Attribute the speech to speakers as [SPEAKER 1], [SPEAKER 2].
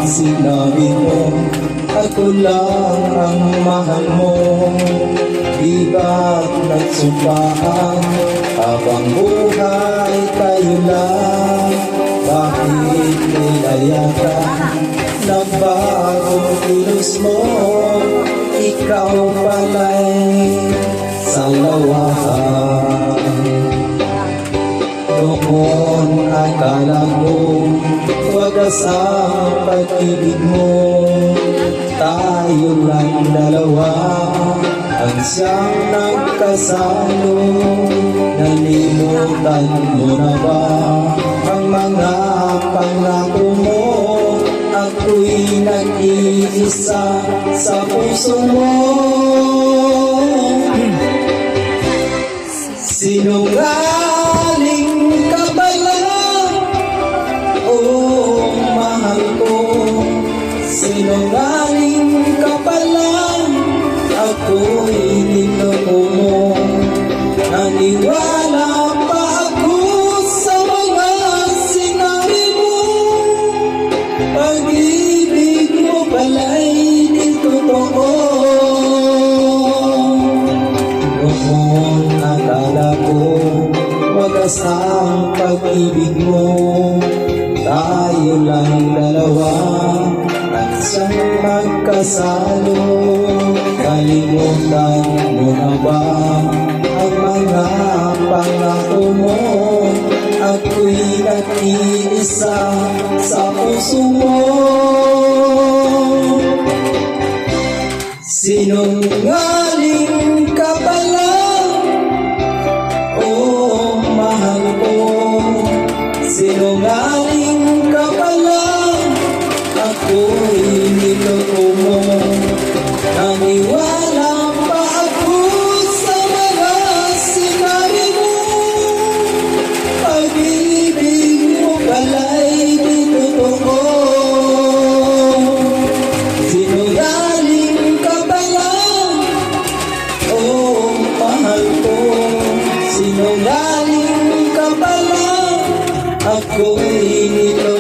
[SPEAKER 1] sinabi mo, ako lang ang mahal mo. Di ba't nagsumpaan, habang buhay tayo lang? Bakit nilaya ka, nagbago kilos mo? Ikaw pala'y salawahan. Noon akala ko wagas ang pag-ibig mo, tayo lang dalawa ang siyang nagkasalo. Nalimutan mo na ba ang mga pangako mo? Ako'y nag-iisa sa puso mo. Sinungaling ka ba lang, oh mahal ko? Sinungaling ka ba lang, ako'y niloko mo. Naniwala pa ako sa mga sinabi mo, pag-ibig mo pala'y di totoo. Noon akala ko wagas ang pag-ibig mo, tayo lang dalawa ang siyang magkasalo. Kalimutan mo na ba ang mga pangako mo? Ako'y nag-iisa sa puso mo. Sinungaling ka ba lang, oh mahal ko? Sinungaling ka ba lang, ako'y niloko mo. Naniwala pa ako sa mga sinabi mo, pag-ibig mo pala'y di totoo. Sinungaling ka ba lang, oh mahal ko? Sinungaling ka ba lang, ako'y niloko.